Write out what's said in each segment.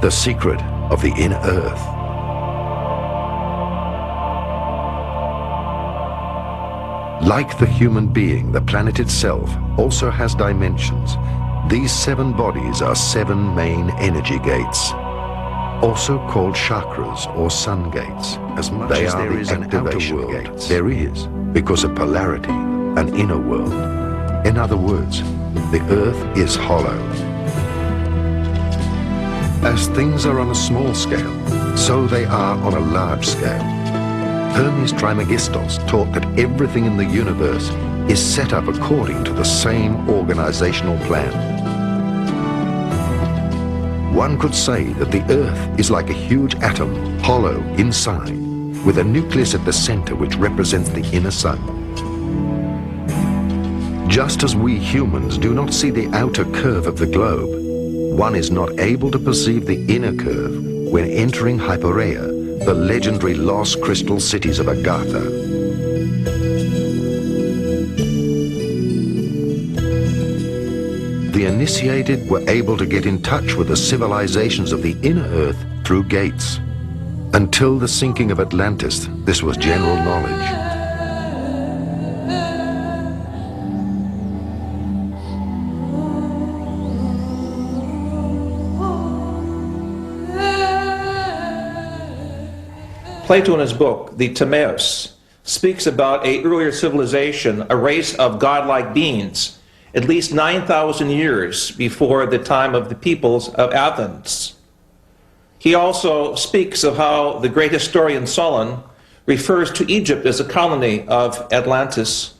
The secret of the inner earth. Like the human being, the planet itself also has dimensions. These 7 bodies are 7 main energy gates, also called chakras or sun gates. As much as there is an outer world, there is, because of polarity, an inner world. In other words, the earth is hollow. As things are on a small scale, so they are on a large scale. Hermes Trismegistos taught that everything in the universe is set up according to the same organizational plan. One could say that the Earth is like a huge atom, hollow inside, with a nucleus at the center which represents the inner sun. Just as we humans do not see the outer curve of the globe, one is not able to perceive the inner curve when entering Hypereia, the legendary lost crystal cities of Aghartha. The initiated were able to get in touch with the civilizations of the inner earth through gates. Until the sinking of Atlantis, this was general knowledge. Plato in his book, the Timaeus, speaks about an earlier civilization, a race of godlike beings, at least 9,000 years before the time of the peoples of Athens. He also speaks of how the great historian Solon refers to Egypt as a colony of Atlantis.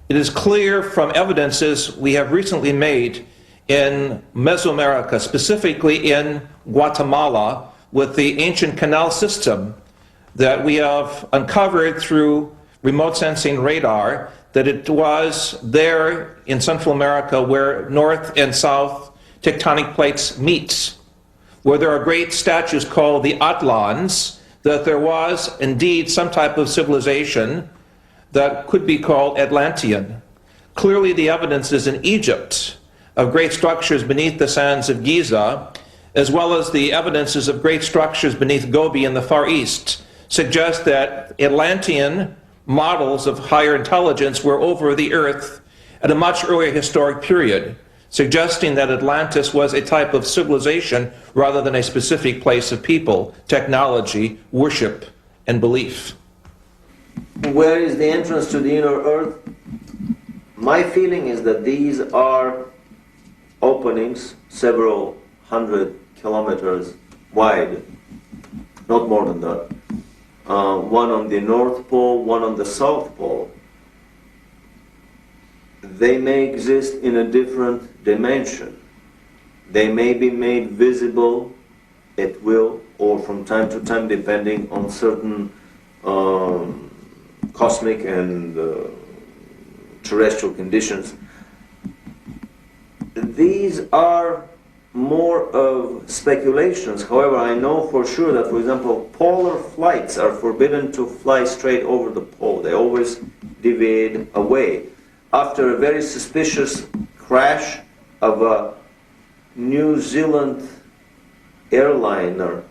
It is clear from evidences we have recently made in Mesoamerica, specifically in Guatemala, with the ancient canal system that we have uncovered through remote sensing radar, that it was there in Central America where north and south tectonic plates meet, where there are great statues called the Atlans, that there was indeed some type of civilization that could be called Atlantean. Clearly the evidence is in Egypt of great structures beneath the sands of Giza, as well as the evidences of great structures beneath Gobi in the Far East, suggest that Atlantean models of higher intelligence were over the earth at a much earlier historic period, suggesting that Atlantis was a type of civilization rather than a specific place of people, technology, worship, and belief. Where is the entrance to the inner earth? My feeling is that these are openings several 100 kilometers wide, not more than that. One on the North Pole, one on the South Pole. They may exist in a different dimension. They may be made visible at will or from time to time depending on certain cosmic and terrestrial conditions. These are more of speculations. However, I know for sure that, for example, polar flights are forbidden to fly straight over the pole. They always deviate away. After a very suspicious crash of a New Zealand airliner,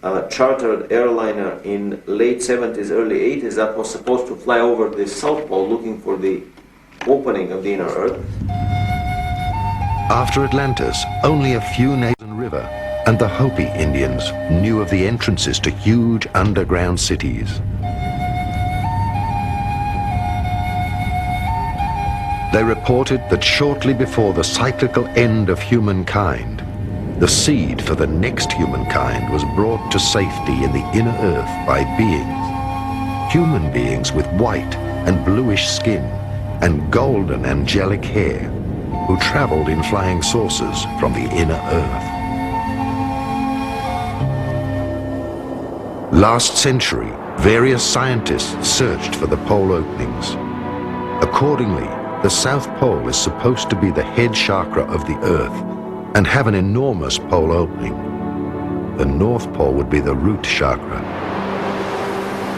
a chartered airliner in late 70s, early 80s, that was supposed to fly over the South Pole looking for the opening of the inner Earth. After Atlantis, only a few nations and river and the Hopi Indians knew of the entrances to huge underground cities. They reported that shortly before the cyclical end of humankind, the seed for the next humankind was brought to safety in the inner earth by beings, human beings with white and bluish skin and golden angelic hair, who traveled in flying saucers from the inner earth. Last century, various scientists searched for the pole openings. Accordingly, the South Pole is supposed to be the head chakra of the Earth and have an enormous pole opening. The North Pole would be the root chakra.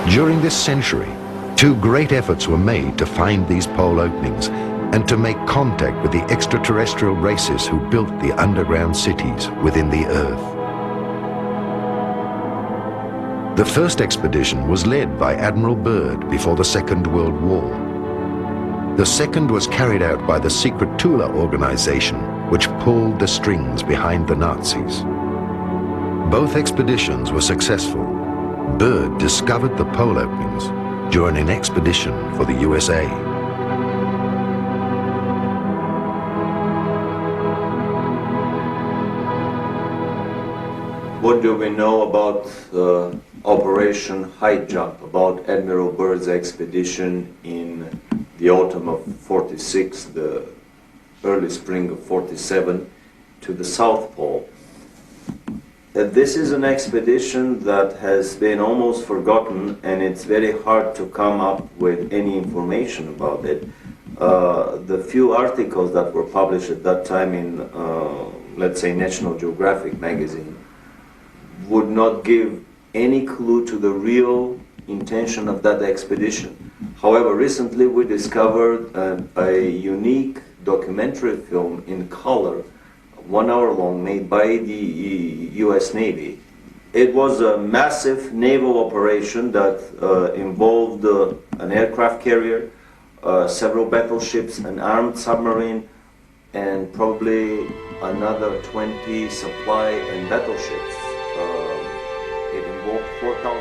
During this century, 2 great efforts were made to find these pole openings and to make contact with the extraterrestrial races who built the underground cities within the Earth. The first expedition was led by Admiral Byrd before the Second World War. The second was carried out by the secret Tula organization, which pulled the strings behind the Nazis. Both expeditions were successful. Byrd discovered the pole openings during an expedition for the USA. What do we know about Operation High Jump, about Admiral Byrd's expedition in the autumn of 46, the early spring of 47, to the South Pole? This is an expedition that has been almost forgotten, and it's very hard to come up with any information about it. The few articles that were published at that time in, let's say, National Geographic magazine would not give any clue to the real intention of that expedition. However, recently we discovered a unique documentary film in color, 1 hour long, made by the US Navy. It was a massive naval operation that involved an aircraft carrier, several battleships, an armed submarine, and probably another 20 supply and battleships. It involved 4,000